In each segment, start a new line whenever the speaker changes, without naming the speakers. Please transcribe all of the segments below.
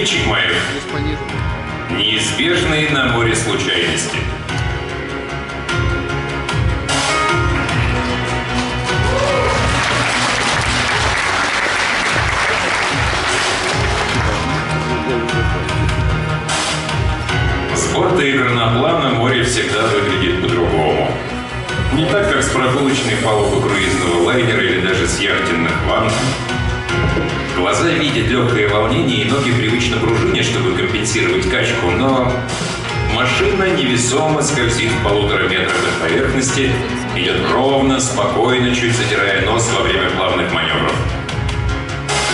Поручик Маев. Неизбежные на море случайности. С борта икроноплана море всегда выглядит по-другому. Не так, как с прогулочной палубы круизного лайнера или даже с яхтенных ванн. Глаза видят легкое волнение, и ноги привычно пружинят, чтобы компенсировать качку, но машина невесомо скользит в 1,5 метра от поверхности, идет ровно, спокойно, чуть задирая нос во время плавных маневров.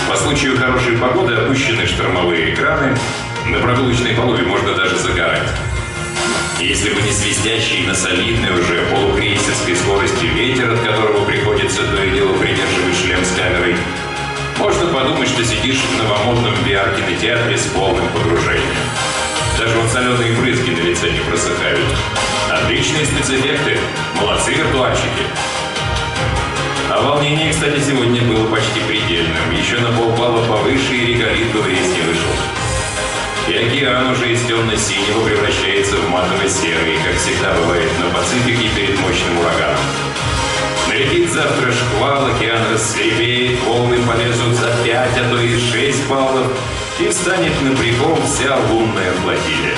По случаю хорошей погоды опущены штормовые экраны, на прогулочной палубе можно даже загорать. Если бы не свистящий на солидной уже полукрейсерской скорости ветер, от которого приходится то и дело придерживать шлем с камерой, можно подумать, что сидишь в новомодном VR-кинотеатре с полным погружением. Даже вот соленые брызги на лице не просыхают. Отличные спецэффекты. Молодцы виртуальщики. А волнение, кстати, сегодня было почти предельным. Еще на полбалла повыше, и реголит в рейс не вышел. И океан уже из темно-синего превращается в матово-серый, как всегда бывает на Пацифике перед мощным ураганом. Налетит завтра шквал, океан рассверепеет, волны полезут за 5, а то и 6 баллов, и встанет на прикол вся лунная флотилия.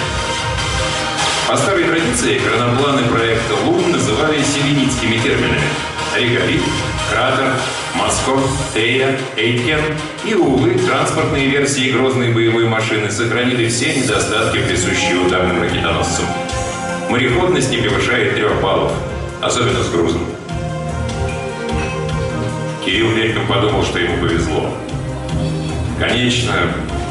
По старой традиции экранопланы проекта «Лун» называли селеницкими терминами: реголит, кратер, Москов, Тея, Эйткен. И, увы, транспортные версии грозной боевой машины сохранили все недостатки, присущие ударным ракетоносцам. Мореходность не превышает 3 баллов, особенно с грузом. Кирилл мельком подумал, что ему повезло. Конечно,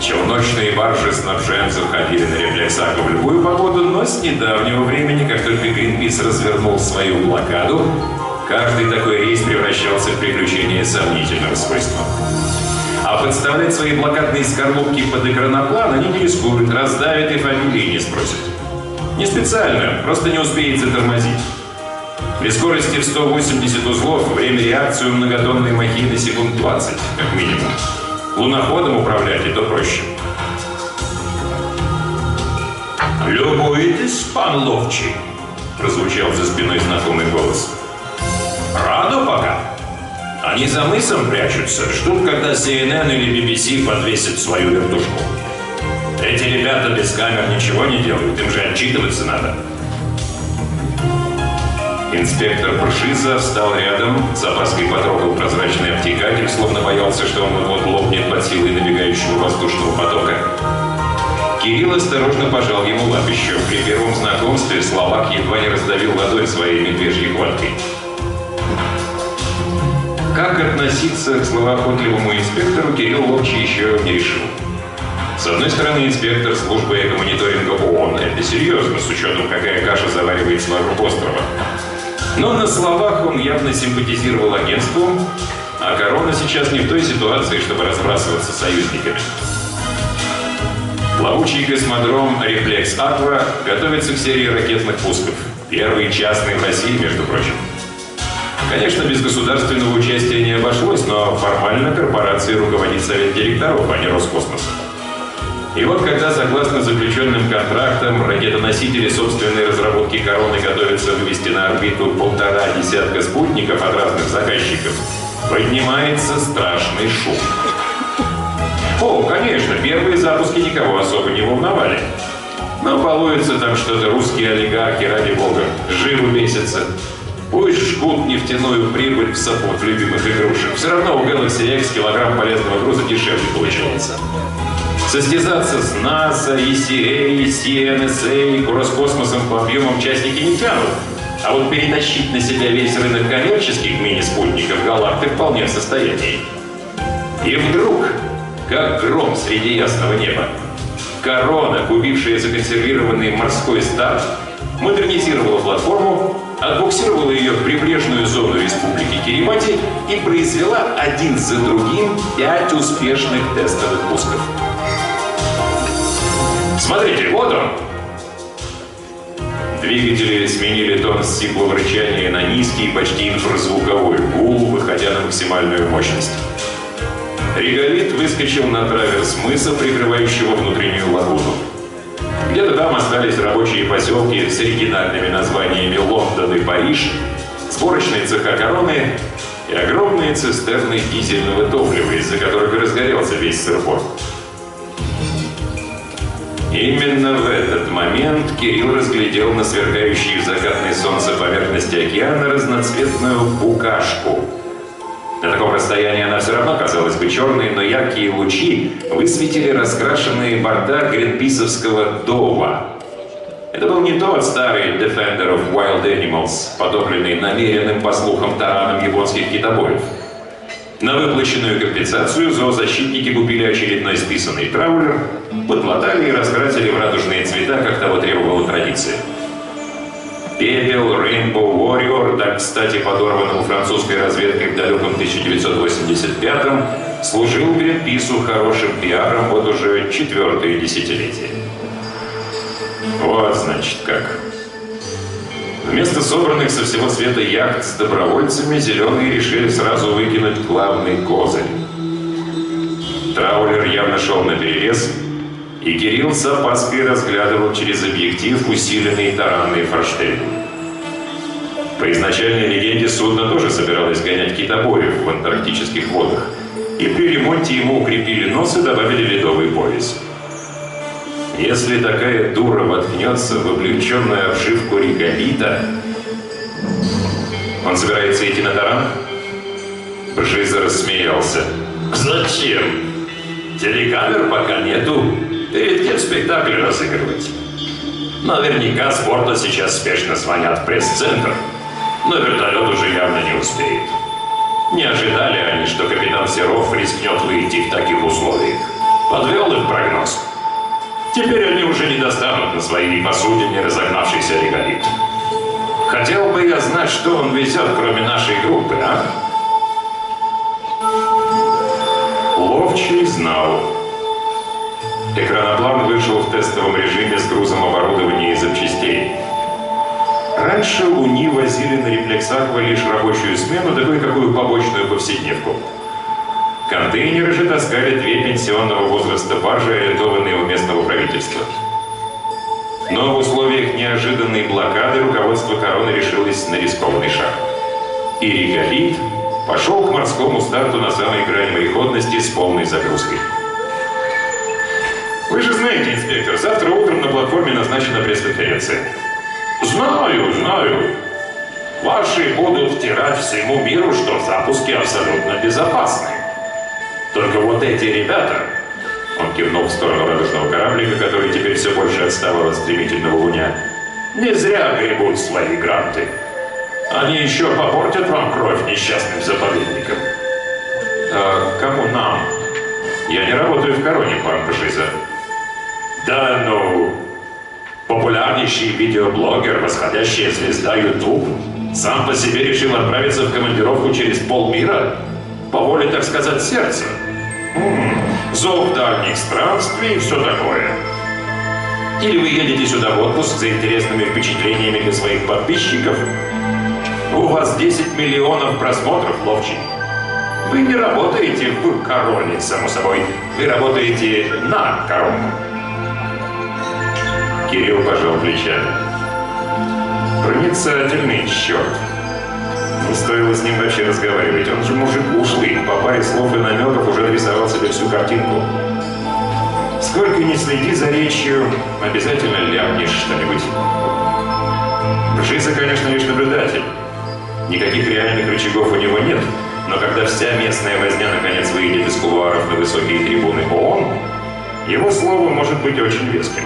челночные баржи снабженцев ходили на рефлексах в любую погоду, но с недавнего времени, как только Гринпис развернул свою блокаду, каждый такой рейс превращался в приключение сомнительного свойства. А подставлять свои блокадные скорлупки под экраноплан они не рискуют, раздавят и фамилии не спросят. Не специально, просто не успеет затормозить. При скорости в 180 узлов время реакции у многотонной махины секунд 20, как минимум. Луноходом управлять и то проще. «Любуетесь, пан Ловчий?» — прозвучал за спиной знакомый голос. «Рано пока. Они за мысом прячутся, ждут, когда CNN или BBC подвесят свою вертушку. Эти ребята без камер ничего не делают, им же отчитываться надо». Инспектор Паршиза встал рядом, с опаской потрогал прозрачный обтекатель, словно боялся, что он вот лопнет под силой набегающего воздушного потока. Кирилл осторожно пожал ему лапищу. При первом знакомстве Словак едва не раздавил ладонь своей медвежьей хваткой. Как относиться к словоохотливому инспектору, Кирилл Ловчий еще не решил. С одной стороны, инспектор службы экомониторинга ООН. Это серьезно, с учетом, какая каша заваривается вокруг острова. Но на словах он явно симпатизировал агентству, а Корона сейчас не в той ситуации, чтобы разбрасываться с союзниками. Плавучий космодром «Рефлекс Аква» готовится к серии ракетных пусков. Первый частный в России, между прочим. Конечно, без государственного участия не обошлось, но формально корпорацией руководит совет директоров, а не Роскосмос. И вот когда, согласно заключенным контрактам, ракетоносители собственной разработки «Короны» готовятся вывести на орбиту 1,5 десятка спутников от разных заказчиков, поднимается страшный шум. О, конечно, первые запуски никого особо не волновали. Но балуются там что-то русские олигархи, ради бога, живо бесятся. Пусть жгут нефтяную прибыль в сапог любимых игрушек. Все равно у Galaxy X килограмм полезного груза дешевле получается. Состязаться с НАСА, ECA, CNSA, Роскосмосом по объемам частники не тянут. А вот перетащить на себя весь рынок коммерческих мини-спутников галакты вполне в состоянии. И вдруг, как гром среди ясного неба, Корона, купившая законсервированный морской старт, модернизировала платформу, отбуксировала ее в прибрежную зону Республики Кирибати и произвела один за другим 5 успешных тестовых пусков. Смотрите, вот он! Двигатели сменили тон сиплого рычания на низкий, почти инфразвуковой гул, выходя на максимальную мощность. Реголит выскочил на траверс мыса, прикрывающего внутреннюю лагуну. Где-то там остались рабочие поселки с оригинальными названиями Лондон и Париж, сборочные цеха Короны и огромные цистерны дизельного топлива, из-за которых и разгорелся весь сырпорт. Именно в этот момент Кирилл разглядел на сверкающей в закатной солнце поверхности океана разноцветную букашку. На таком расстоянии она все равно казалась бы черной, но яркие лучи высветили раскрашенные борта гринписовского Дова. Это был не тот старый Defender of Wild Animals, подобранный намеренным, по слухам, тараном японских китобоев. На выплаченную компенсацию зоозащитники купили очередной списанный траулер, подлатали и раскрасили в радужные цвета, как того требовала традиция. Пепел Rainbow Warrior, так кстати подорванному французской разведкой в далеком 1985-м, служил Гринпису хорошим пиаром вот уже 4-е десятилетие. Вот, значит, как. Вместо собранных со всего света яхт с добровольцами, зеленые решили сразу выкинуть главный козырь. Траулер явно шел наперерез, и Кирилл с опаской разглядывал через объектив усиленный таранный форштевень. По изначальной легенде судно тоже собиралось гонять китобоев в антарктических водах, и при ремонте ему укрепили нос и добавили ледовый пояс. Если такая дура воткнется в облегченную обшивку реголита, он собирается идти на таран? Бжиза рассмеялся. Зачем? Телекамер пока нету. Перед кем спектакль разыгрывать? Наверняка с порта сейчас спешно звонят в пресс-центр, но вертолет уже явно не успеет. Не ожидали они, что капитан Серов рискнет выйти в таких условиях. Подвел их прогноз. Теперь они уже не достанут на своей посудине разогнавшийся реголит. Хотел бы я знать, что он везет, кроме нашей группы, а? Ловчий знал. Экраноплан вышел в тестовом режиме с грузом оборудования и запчастей. Раньше УНИ возили на рефлексаква лишь рабочую смену, да кое-какую побочную повседневку. Контейнеры же таскали 2 пенсионного возраста баржи, арендованные у местного правительства. Но в условиях неожиданной блокады руководство Короны решилось на рискованный шаг. И реголит пошел к морскому старту на самой грани мореходности с полной загрузкой. Вы же знаете, инспектор, завтра утром на платформе назначена пресс-конференция. Знаю. Ваши будут втирать всему миру, что запуски абсолютно безопасны. Только вот эти ребята, он кивнул в сторону радужного кораблика, который теперь все больше отставал от стремительного луня, не зря гребут свои гранты. Они еще попортят вам кровь несчастным заповедникам. А кому нам? Я не работаю в Короне, пан Бжиза. Да ну, популярнейший видеоблогер, восходящая звезда YouTube, сам по себе решил отправиться в командировку через полмира по воле, так сказать, сердца. Зов дальних странствий и все такое. Или вы едете сюда в отпуск за интересными впечатлениями для своих подписчиков? У вас 10 миллионов просмотров, Ловчий. Вы не работаете в Короне, само собой. Вы работаете на Корону. Кирилл пожал плечами. Проницательный черт. Не стоило с ним вообще разговаривать. Он же мужик ушлый. По паре слов и намеков уже нарисовал себе всю картинку. Сколько ни следи за речью, обязательно ляпнешь что-нибудь. Бжиза, конечно, лишь наблюдатель. Никаких реальных рычагов у него нет. Но когда вся местная возня наконец выйдет из кулуаров на высокие трибуны ООН, его слово может быть очень веским.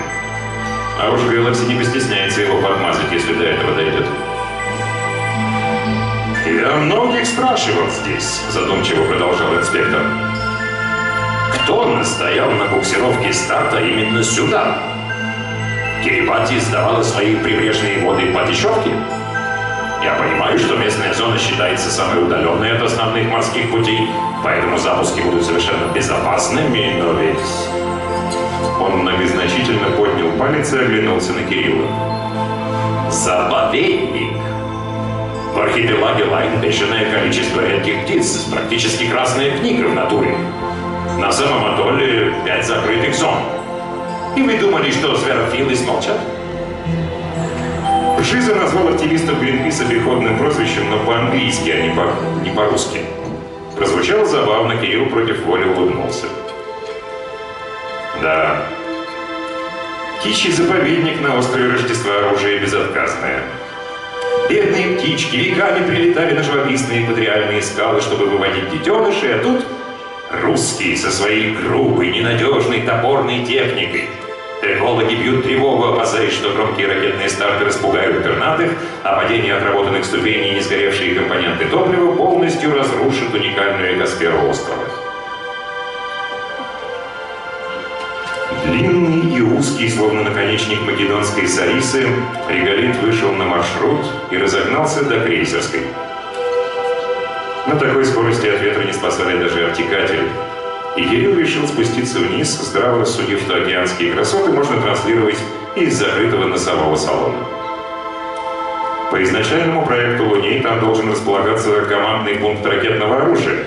А уж Гэлакси не постесняется его подмазать, если до этого дойдет. «Я многих спрашивал здесь», — задумчиво продолжал инспектор. «Кто настоял на буксировке старта именно сюда? Кирибати сдавала свои прибрежные воды по дешевке? Я понимаю, что местная зона считается самой удаленной от основных морских путей, поэтому запуски будут совершенно безопасными, но ведь...» Он многозначительно поднял палец и оглянулся на Кирилла. «Заповедник! В архипелаге Лайн бешеное количество редких птиц, практически красная книга в натуре. На самом атолле 5 закрытых зон. И вы думали, что зверофилы смолчат? Жиза назвал активистов Гринписа переходным прозвищем, но по-английски, а не по-русски. Прозвучало забавно, Кирилл против воли улыбнулся. Да. Птичий заповедник на острове Рождества оружие безотказное. Бедные птички веками прилетали на живописные экваториальные скалы, чтобы выводить детенышей, а тут русские со своей грубой, ненадежной топорной техникой. Экологи бьют тревогу, опасаясь, что громкие ракетные старты распугают пернатых, а падение отработанных ступеней и не сгоревшие компоненты топлива полностью разрушит уникальную экосферу острова. Длинный и узкий, словно наконечник македонской сарисы, реголит вышел на маршрут и разогнался до крейсерской. На такой скорости от ветра не спасали даже обтекатели. И Кирилл решил спуститься вниз, здраво рассудив, что океанские красоты можно транслировать из закрытого носового салона. По изначальному проекту Луней там должен располагаться командный пункт ракетного оружия.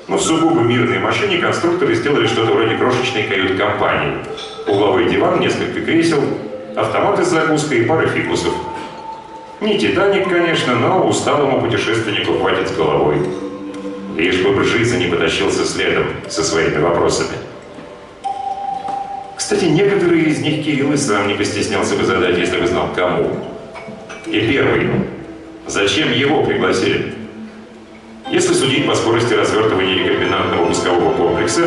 Но в сугубо мирной машине конструкторы сделали что-то вроде крошечной кают-компании. Угловой диван, несколько кресел, автоматы с закуской и пара фикусов. Не «Титаник», конечно, но усталому путешественнику хватит с головой. Лишь бы Бржиза не потащился следом со своими вопросами. Кстати, некоторые из них Кирилл и сам не постеснялся бы задать, если бы знал кому. И первый. Зачем его пригласили? Если судить по скорости развертывания рекомбинантного пускового комплекса,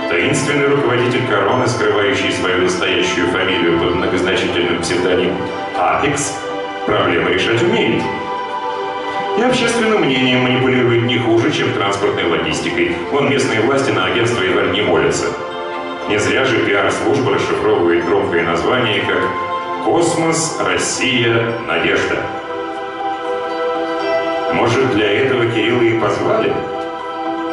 таинственный руководитель Короны, скрывающий свою настоящую фамилию под многозначительным псевдонимом Апекс, проблемы решать умеет. И общественным мнением манипулирует не хуже, чем транспортной логистикой. Вон местные власти на агентство едва ли не молятся. Не зря же пиар-служба расшифровывает громкое название как «Космос, Россия, Надежда». Может, для этого Кирилла и позвали?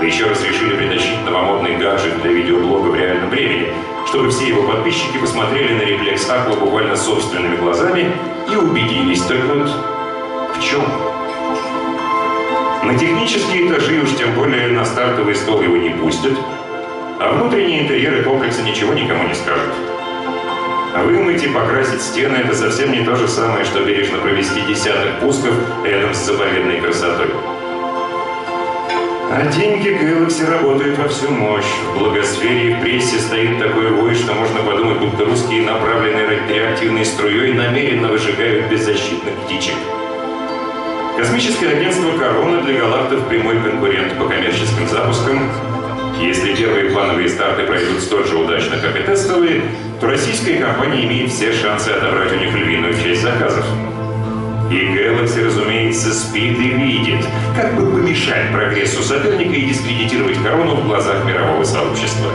Да еще раз решили притащить новомодный гаджет для видеоблога в реальном времени, чтобы все его подписчики посмотрели на рефлекс Аква буквально собственными глазами и убедились, только вот в чем? На технические этажи, уж тем более на стартовый стол, его не пустят, а внутренние интерьеры комплекса ничего никому не скажут. Вымыть и покрасить стены – это совсем не то же самое, что бережно провести десяток пусков рядом с заповедной красотой. А деньги Galaxy работают во всю мощь. В благосфере и в прессе стоит такой вой, что можно подумать, будто русские, направленные радиоактивной струей, намеренно выжигают беззащитных птичек. Космическое агентство «Корона» для галактов прямой конкурент по коммерческим запускам. Если первые плановые старты пройдут столь же удачно, как и тестовые, то российская компания имеет все шансы отобрать у них львиную часть заказов. И Galaxy, разумеется, спит и видит, как бы помешать прогрессу соперника и дискредитировать Корону в глазах мирового сообщества.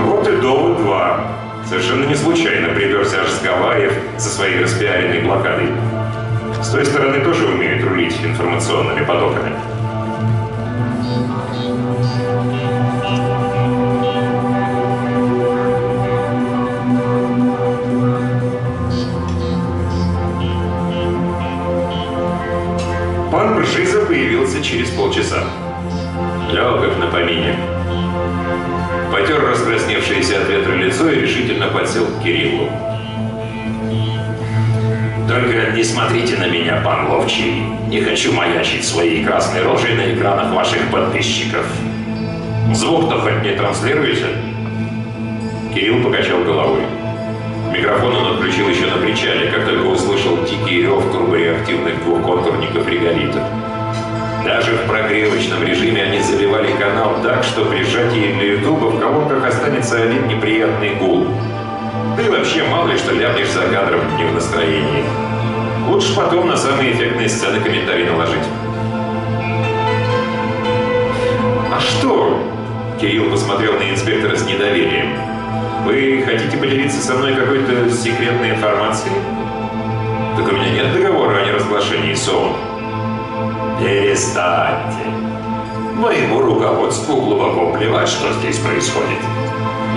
Вот и довод 2. Совершенно не случайно приперся аж с Гавайев со своей распиаренной блокадой. С той стороны тоже умеют рулить информационными потоками. Пан Бржиза появился через полчаса. Лег как на помине. Потер раскрасневшееся от ветра лицо и решительно подсел к Кириллу. «Только не смотрите на меня, пан Ловчий. Не хочу маячить своей красной рожей на экранах ваших подписчиков. Звук-то хоть не транслируете?» Кирилл покачал головой. Микрофон он отключил еще на причале, как только услышал дикий рев турбореактивных двухконтурников реголита. Даже в прогревочном режиме они заливали канал так, что при сжатии для ютуба в колонках останется один неприятный гул. Да и вообще, мало ли что ляпнешь за кадром не в настроении. Лучше потом на самые эффектные сцены комментарий наложить. «А что?» — Кирилл посмотрел на инспектора с недоверием. «Вы хотите поделиться со мной какой-то секретной информацией? Так у меня нет договора о неразглашении СОУ». «Перестаньте. Моему руководству глубоко плевать, что здесь происходит.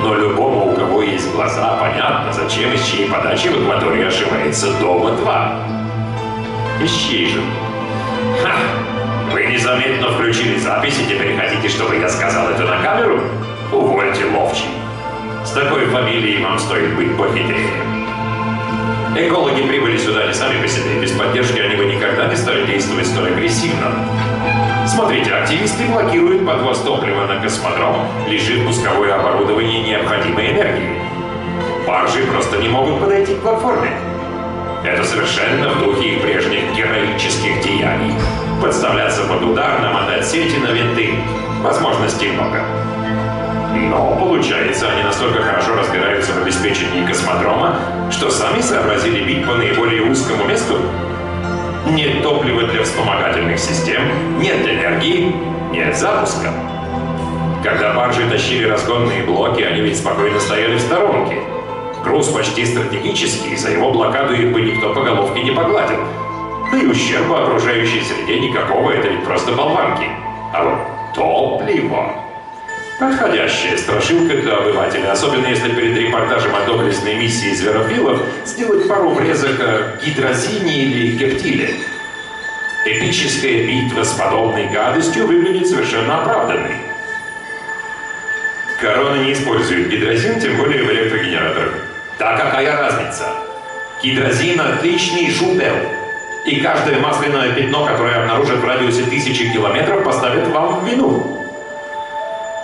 Но любому, у кого есть глаза, понятно, зачем и с чьей подачи в акватории ошивается Дома-2. Из чьей же? Ха!
Вы незаметно включили запись и теперь хотите, чтобы я сказал это на камеру? Увольте, ловчий. С такой фамилией вам стоит быть похитрее. Экологи прибыли сюда не сами по себе. Без поддержки они бы никогда не стали действовать столь агрессивно. Смотрите, активисты блокируют подвоз топлива на космодром, лишив пусковое оборудование необходимой энергии. Баржи просто не могут подойти к платформе. Это совершенно в духе их прежних героических деяний. Подставляться под удар, намотать сети на винты. Возможностей много. Но, получается, они настолько хорошо разбираются в обеспечении космодрома, что сами сообразили бить по наиболее узкому месту. Нет топлива для вспомогательных систем, нет энергии, нет запуска. Когда баржи тащили разгонные блоки, они ведь спокойно стояли в сторонке. Груз почти стратегический, за его блокаду их бы никто по головке не погладил. Да и ущерба окружающей среде никакого, это ведь просто болванки. А вот топливо... Подходящая страшилка для обывателя, особенно если перед репортажем о доблестной миссии зверофилов сделать пару врезок о гидрозине или гептиле. Эпическая битва с подобной гадостью выглядит совершенно оправданной. Корона не использует гидрозин, тем более в электрогенераторах. Да какая разница? Гидрозин — отличный шутер. И каждое масляное пятно, которое обнаружат в радиусе 1000 километров, поставит вам в вину.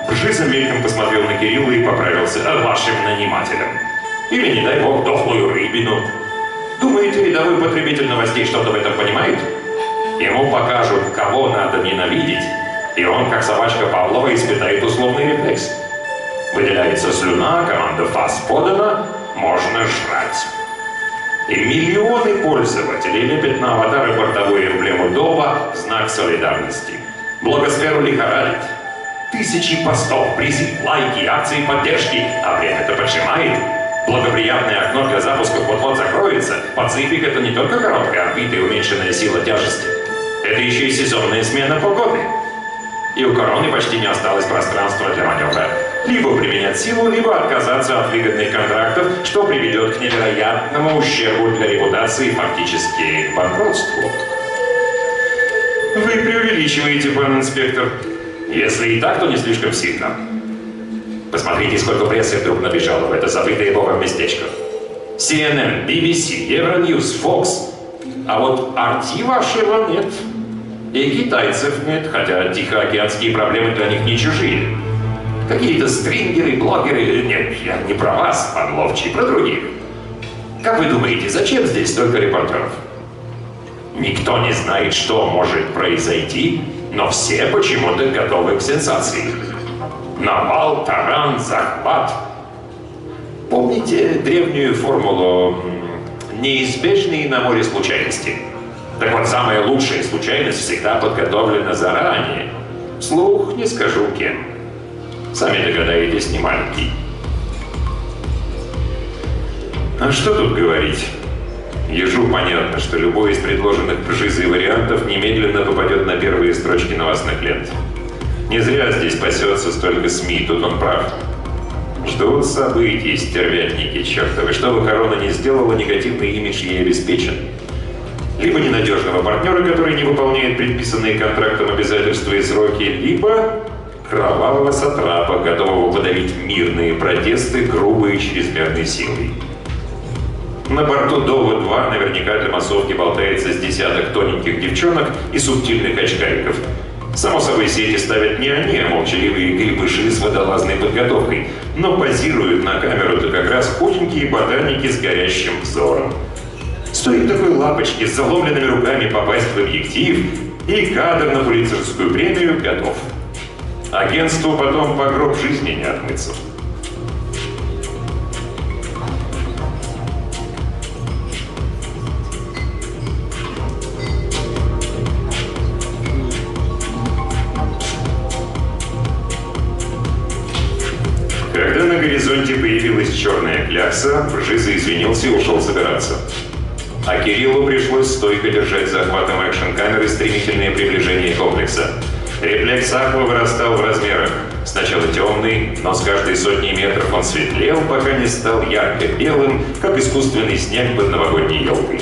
Бжиза мельком посмотрел на Кирилла и поправился: вашим нанимателем. Или, не дай бог, дохлую рыбину. Думаете, рядовой потребитель новостей что-то в этом понимает? Ему покажут, кого надо ненавидеть, и он, как собачка Павлова, испытает условный рефлекс. Выделяется слюна, команда «ФАС» подана, можно жрать. И миллионы пользователей лепят на аватары бортовую эмблему ДОВа в знак солидарности. Блогосферу лихорадит. Тысячи постов, призыв, лайки, акции поддержки, а время-то поджимает. Благоприятное окно для запуска вот-вот закроется. Пацифик — это не только короткая орбита и уменьшенная сила тяжести. Это еще и сезонная смена погоды. И у короны почти не осталось пространства для маневра. Либо применять силу, либо отказаться от выгодных контрактов, что приведет к невероятному ущербу для репутации, фактически к банкротству. Вы преувеличиваете, пан инспектор. Если и так, то не слишком сильно. Посмотрите, сколько прессы вдруг набежало в это забытое богом местечко. CNN, BBC, Euronews, Fox. А вот RT вашего нет. И китайцев нет, хотя тихоокеанские проблемы для них не чужие. Какие-то стрингеры, блогеры... Нет, я не про вас, пан Ловчий, про других. Как вы думаете, зачем здесь столько репортеров? Никто не знает, что может произойти, но все почему-то готовы к сенсации. Навал, таран, захват. Помните древнюю формулу «неизбежные на море случайности»? Так вот, самая лучшая случайность всегда подготовлена заранее. Вслух не скажу кем. Сами догадаетесь, не маленький. А что тут говорить? Ежу понятно, что любой из предложенных Бжизой вариантов немедленно попадет на первые строчки новостных лент. Не зря здесь пасется столько СМИ, тут он прав. Ждут событий, стервятники чертовы. Что бы корона не сделала, негативный имидж ей обеспечен. Либо ненадежного партнера, который не выполняет предписанные контрактом обязательства и сроки, либо кровавого сатрапа, готового подавить мирные протесты грубой и чрезмерной силой. На борту Дова-2 наверняка для массовки болтается с десяток тоненьких девчонок и субтильных очкариков. Само собой, сети ставят не они, а молчаливые крепыши с водолазной подготовкой. Но позируют на камеру-то как раз худенькие ботаники с горящим взором. Стоит такой лапочке с заломленными руками попасть в объектив, и кадр на Пулитцеровскую премию готов. Агентству потом по гроб жизни не отмыться. Когда на горизонте появилась черная клякса, Бжиза извинился и ушел собираться. А Кириллу пришлось стойко держать захватом экшн-камеры стремительное приближение комплекса. Рефлекс Аква вырастал в размерах. Сначала темный, но с каждой сотней метров он светлел, пока не стал ярко-белым, как искусственный снег под новогодней елкой.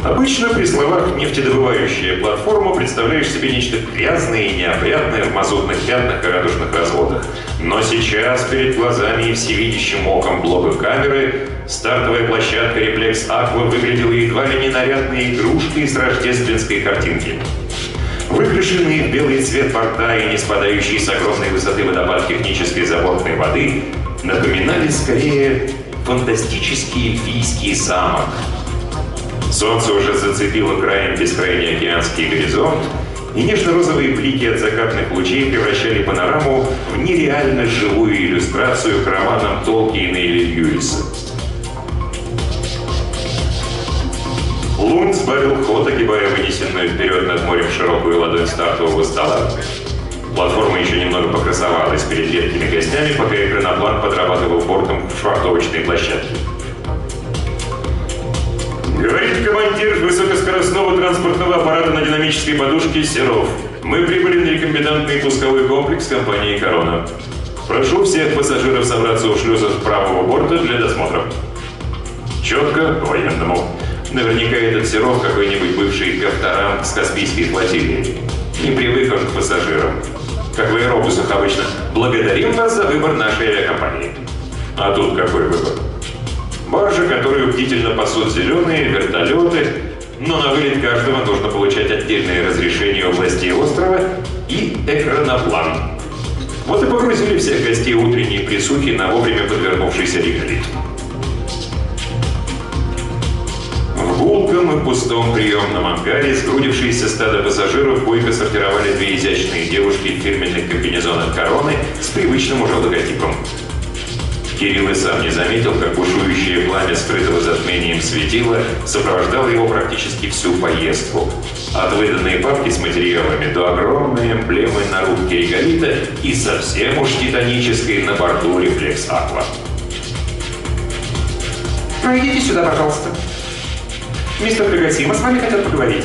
Обычно при словах «нефтедобывающая платформа» представляешь себе нечто грязное и неопрятное в мазутных пятнах и радужных разводах. Но сейчас перед глазами и всевидящим оком блока камеры стартовая площадка «Рефлекс Аква» выглядела едва ли не нарядной игрушкой с рождественской картинки. Выкрашенные в белый цвет борта и не спадающие с огромной высоты водопад технической забортной воды напоминали скорее фантастический эльфийский замок. Солнце уже зацепило краем бескрайний океанский горизонт, и нежно-розовые блики от закатных лучей превращали панораму в нереально живую иллюстрацию к романам Толкиена или Льюиса. Лунд сбавил ход, огибая вынесенную вперед над морем широкую ладонь стартового стола. Платформа еще немного покрасовалась перед редкими гостями, пока экраноплан подрабатывал бортом в швартовочной площадке. Говорит командир высокоскоростного транспортного аппарата на динамической подушке Серов. Мы прибыли на рекомбинантный пусковой комплекс компании «Корона». Прошу всех пассажиров собраться у шлюзов правого борта для досмотра. Четко, по-военному. Наверняка этот Серов какой-нибудь бывший кавторанг с Каспийской флотилии. Не привык он к пассажирам. Как в аэробусах обычно. Благодарим вас за выбор нашей авиакомпании. А тут какой выбор? Баржи, которую бдительно пасут зеленые, вертолеты, но на вылет каждого нужно получать отдельное разрешение у властей острова и экраноплан. Вот и погрузили всех гостей утренней присухи на вовремя подвернувшийся реголит. В гулком и пустом приемном ангаре сгрудившиеся стадо пассажиров бойко сортировали две изящные девушки в фирменных комбинезонах «Короны» с привычным уже логотипом. Кирилл и сам не заметил, как бушующее пламя скрытого затмением светила сопровождало его практически всю поездку. От выданной папки с материалами до огромной эмблемы на рубке реголита и совсем уж титанической на борту «Рефлекс Аква».
Идите сюда, пожалуйста. Мистер Кагасима, с вами хотят поговорить.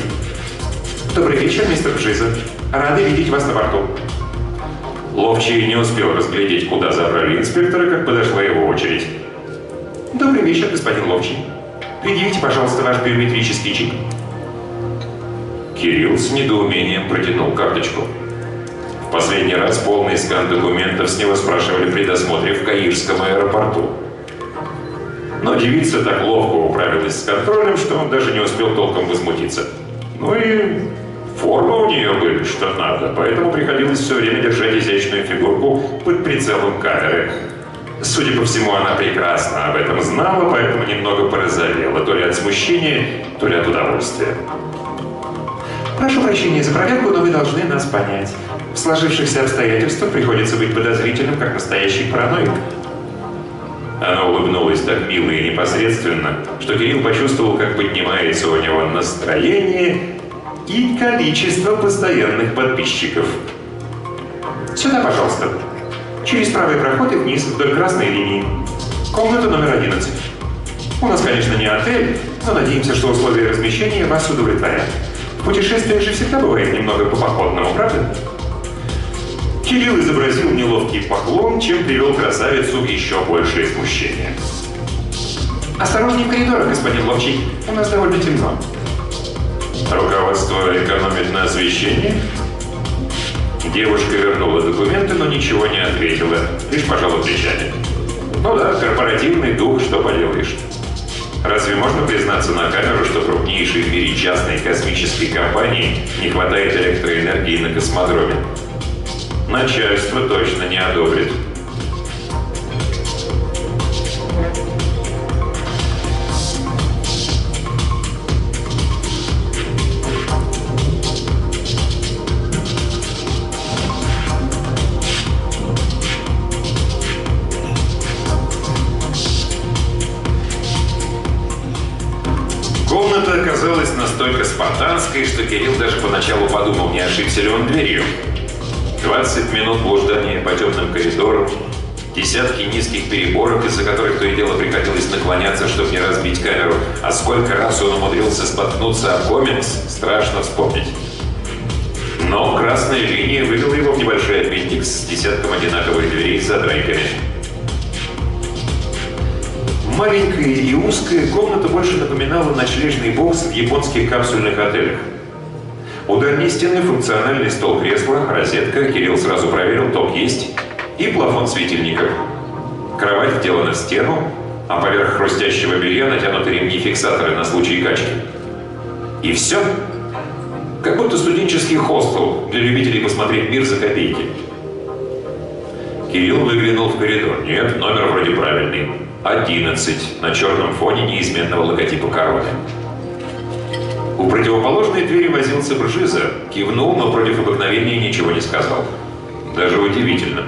Добрый вечер, мистер Бжиза. Рады видеть вас на борту.
Ловчий не успел разглядеть, куда забрали инспектора, как подошла его очередь.
Добрый вечер, господин Ловчий. Предъявите, пожалуйста, ваш биометрический чип.
Кирилл с недоумением протянул карточку. В последний раз полный скан документов с него спрашивали при досмотре в Каирском аэропорту. Но девица так ловко управилась с контролем, что он даже не успел толком возмутиться. Ну и формы у нее были, что надо, поэтому приходилось все время держать изящную фигурку под прицелом камеры. Судя по всему, она прекрасно об этом знала, поэтому немного порозовела, то ли от смущения, то ли от удовольствия.
Прошу прощения за проверку, но вы должны нас понять. В сложившихся обстоятельствах приходится быть подозрительным, как настоящий параноик.
Она улыбнулась так мило и непосредственно, что Кирилл почувствовал, как поднимается у него настроение и количество постоянных подписчиков.
Сюда, пожалуйста. Через правый проход и вниз, вдоль красной линии. Комната номер 11. У нас, конечно, не отель, но надеемся, что условия размещения вас удовлетворят. В путешествиях же всегда бывает немного по-походному, правда?
Кирилл изобразил неловкий поклон, чем привел красавицу в еще большее смущение.
Осторожней в коридорах, господин Ловчий. У нас довольно темно.
Руководство экономит на освещении? Девушка вернула документы, но ничего не ответила, лишь пожала плечами. Ну да, корпоративный дух, что поделаешь. Разве можно признаться на камеру, что крупнейшей в мире частной космической компании не хватает электроэнергии на космодроме? Начальство точно не одобрит. Комната оказалась настолько спартанской, что Кирилл даже поначалу подумал, не ошибся ли он дверью. 20 минут блуждания по темным коридорам, десятки низких переборок, из-за которых то и дело приходилось наклоняться, чтобы не разбить камеру, а сколько раз он умудрился споткнуться об комикс, страшно вспомнить. Но красная линия вывела его в небольшой аппендикс с десятком одинаковых дверей с задрайками.
Маленькая и узкая, комната больше напоминала ночлежный бокс в японских капсульных отелях. У дальней стены функциональный стол-кресло, розетка, Кирилл сразу проверил, ток есть, и плафон светильника. Кровать вделана в стену, а поверх хрустящего белья натянуты ремни-фиксаторы на случай качки. И все. Как будто студенческий хостел для любителей посмотреть мир за копейки. Кирилл выглянул в коридор. Нет, номер вроде правильный. 11 на черном фоне неизменного логотипа короны. У противоположной двери возился Бржиза, кивнул, но против обыкновения ничего не сказал. Даже удивительно.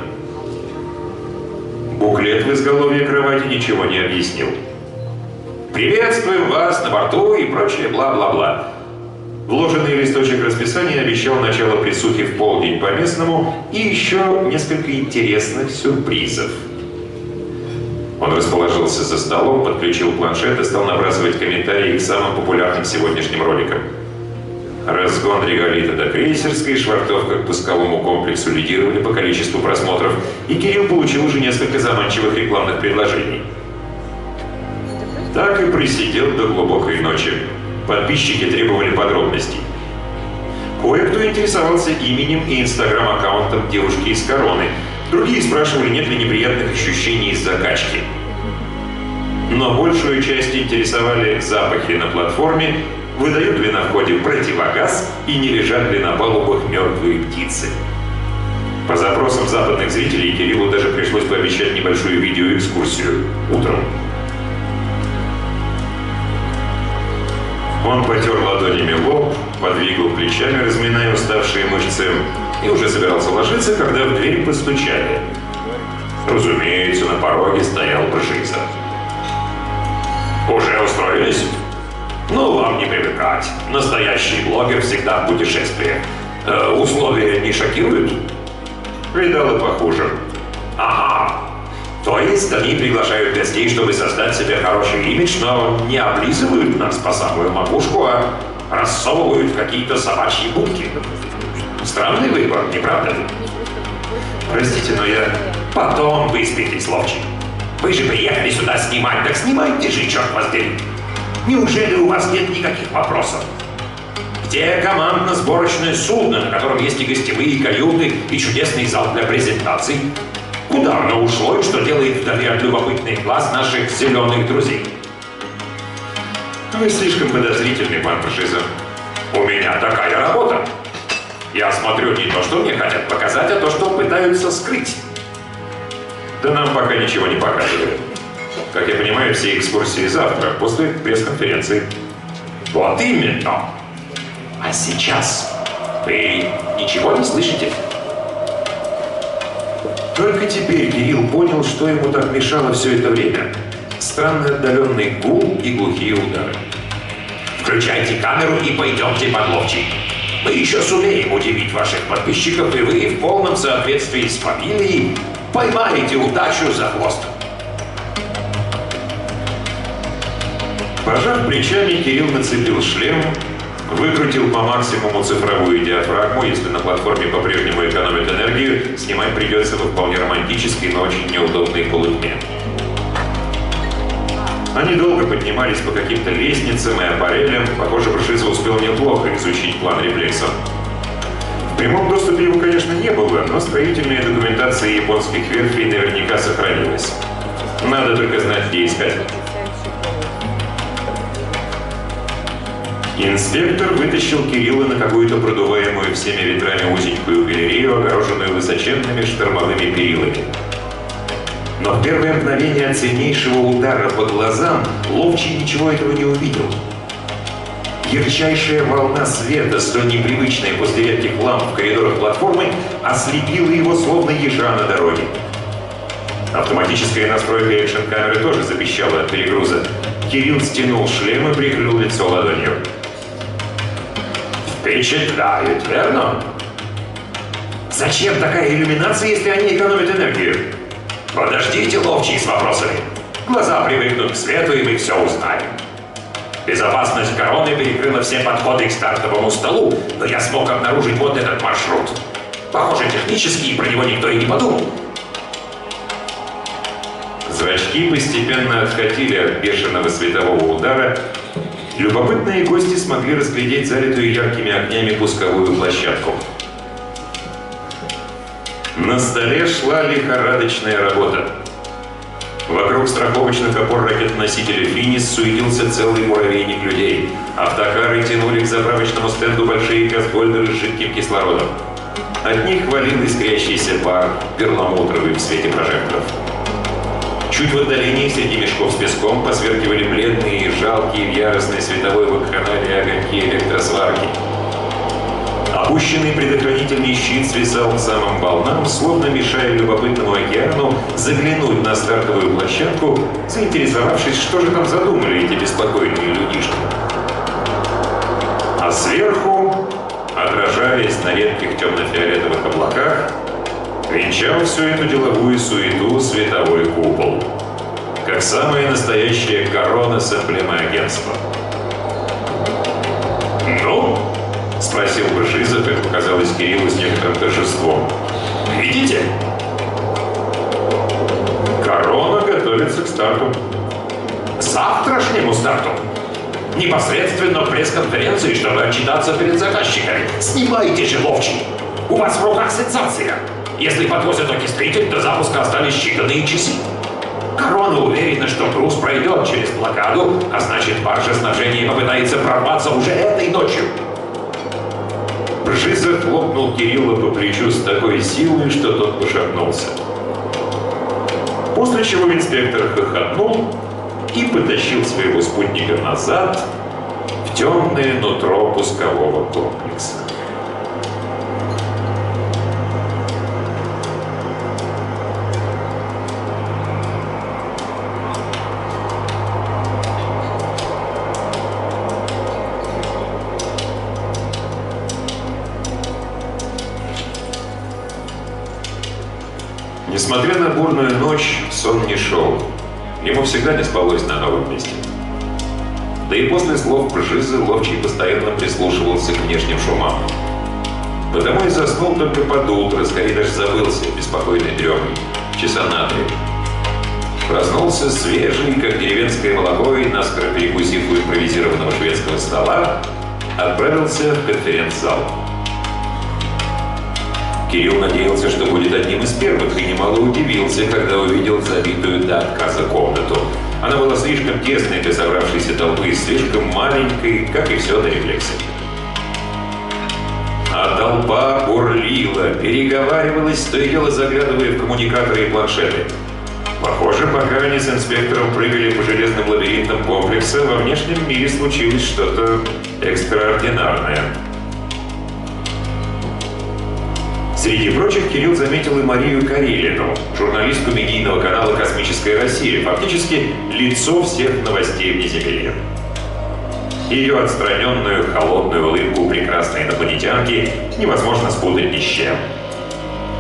Буклет в изголовье кровати ничего не объяснил. «Приветствуем вас на борту» и прочее бла-бла-бла. Вложенный листочек расписания обещал начало присухи в полдень по местному и еще несколько интересных сюрпризов. Он расположился за столом, подключил планшет и стал набрасывать комментарии к самым популярным сегодняшним роликам. Разгон реголита до крейсерской, швартовка к пусковому комплексу лидировали по количеству просмотров, и Кирилл получил уже несколько заманчивых рекламных предложений. Так и просидел до глубокой ночи. Подписчики требовали подробностей. Кое-кто интересовался именем и инстаграм-аккаунтом девушки из короны. Другие спрашивали, нет ли неприятных ощущений из-за качки. Но большую часть интересовали запахи на платформе, выдают ли на входе противогаз и не лежат ли на палубах мертвые птицы. По запросам западных зрителей Кириллу даже пришлось пообещать небольшую видеоэкскурсию утром. Он потер ладонями лоб, подвигал плечами, разминая уставшие мышцы, и уже собирался ложиться, когда в дверь постучали. Разумеется, на пороге стоял Бржиза. «Уже устроились? Ну, вам не привыкать. Настоящий блогер всегда в путешествиях. Условия не шокируют?» Видал и похуже. «Ага. То есть они приглашают гостей, чтобы создать себе хороший имидж, но не облизывают нас по самую макушку, а рассовывают в какие-то собачьи будки. Странный выбор, не правда ли?» «Простите, но я...» «Потом выспитесь, ловчий. Вы же приехали сюда снимать, так снимайте же, черт вас дери. Неужели у вас нет никаких вопросов? Где командно-сборочное судно, на котором есть и гостевые каюты, и чудесный зал для презентаций? Куда оно ушло и что делает вдали от любопытных глаз наших зеленых друзей?» «Вы слишком подозрительный, пан Бржиза. У меня такая работа. Я смотрю не то, что мне хотят показать, а то, что пытаются скрыть». «Да нам пока ничего не показывают. Как я понимаю, все экскурсии завтра, после пресс-конференции». «Вот именно. А сейчас вы ничего не слышите?» Только теперь Кирилл понял, что ему так мешало все это время. Странный отдаленный гул и глухие удары. «Включайте камеру и пойдемте под ловчий. Мы еще сумеем удивить ваших подписчиков, и вы в полном соответствии с фамилией поймаете удачу за хвост». Пожав плечами, Кирилл нацепил шлем, выкрутил по максимуму цифровую диафрагму. Если на платформе по-прежнему экономит энергию, снимать придется во вполне романтической, но очень неудобной полутьме. Они долго поднимались по каким-то лестницам и аппарелям. Похоже, Бржиза успел неплохо изучить план рефлексов. В прямом доступе его, конечно, не было, но строительная документация японских верфей наверняка сохранилась. Надо только знать, где искать. Инспектор вытащил Кирилла на какую-то продуваемую всеми ветрами узенькую галерею, огороженную высоченными штормовыми перилами. Но в первое мгновение от сильнейшего удара по глазам ловчий ничего этого не увидел. Ярчайшая волна света, столь непривычная после редких ламп в коридорах платформы, ослепила его, словно ежа на дороге. Автоматическая настройка экшн-камеры тоже запищала от перегруза. Кирилл стянул шлем и прикрыл лицо ладонью. «Впечатляет, верно? Зачем такая иллюминация, если они экономят энергию? Подождите, ловчий, с вопросами. Глаза привыкнут к свету, и мы все узнаем. Безопасность короны перекрыла все подходы к стартовому столу, но я смог обнаружить вот этот маршрут. Похоже, технически про него никто и не подумал». Зрачки
Зрачки постепенно отходили от бешеного светового удара. Любопытные гости смогли разглядеть залитую яркими огнями пусковую площадку. На столе шла лихорадочная работа. Вокруг страховочных опор ракетоносителя «Финис» суетился целый муравейник людей. Автокары тянули к заправочному стенду большие газгольдеры с жидким кислородом. От них валил искрящийся пар, перламутровый в свете прожекторов. Чуть в отдалении среди мешков с песком посверкивали бледные и жалкие в яростной световой вакханалии огоньки электросварки. Опущенный предохранительный щит свисал к самым волнам, словно мешая любопытному океану заглянуть на стартовую площадку, заинтересовавшись, что же там задумали эти беспокойные людишки. А сверху, отражаясь на редких темно-фиолетовых облаках, венчал всю эту деловую суету световой купол, как самая настоящая корона с эмблемой агентства. «Ну?» — спросил Башизов, как показалось Кириллу с некоторым торжеством. «Видите? Корона готовится к старту». «К завтрашнему старту? Непосредственно пресс-конференции, чтобы отчитаться перед заказчиками. Снимайте же, Ловчий! У вас в руках сенсация! Если подвозят окислитель, до запуска остались считанные часы. Корона уверена, что груз пройдет через блокаду, а значит, баржа снабжения попытается прорваться уже этой ночью». Бжиза хлопнул Кирилла по плечу с такой силой, что тот пошатнулся. После чего инспектор хохотнул и потащил своего спутника назад в темное нутро пускового комплекса. Несмотря на бурную ночь, сон не шел. Ему всегда не спалось на новом месте. Да и после слов Бжизы Ловчий постоянно прислушивался к внешним шумам. Потому и заснул только под утро, скорее даже забылся беспокойной дремой, часа на 3. Проснулся свежий, как деревенское молоко, и, наскоро перекусив у импровизированного шведского стола, отправился в конференц-зал. Кирилл надеялся, что будет одним из первых, и немало удивился, когда увидел забитую до отказа комнату. Она была слишком тесной для собравшейся толпы, слишком маленькой, как и все на рефлексе. А толпа бурлила, переговаривалась, то и дело заглядывая в коммуникаторы и планшеты. Похоже, пока они с инспектором прыгали по железным лабиринтам комплекса, во внешнем мире случилось что-то экстраординарное. Среди прочих Кирилл заметил и Марию Карелину, журналистку медийного канала «Космическая Россия», фактически лицо всех новостей внеземелья. Ее отстраненную, холодную улыбку прекрасной инопланетянки невозможно спутать ни с чем.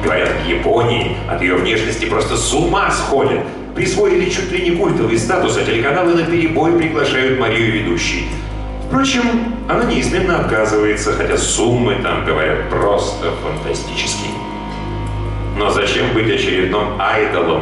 Говорят, в Японии от ее внешности просто с ума сходят. Присвоили чуть ли не культовый статус, а телеканалы наперебой приглашают Марию ведущей. Впрочем, она неизменно отказывается, хотя суммы там, говорят, просто фантастические. Но зачем быть очередным айдолом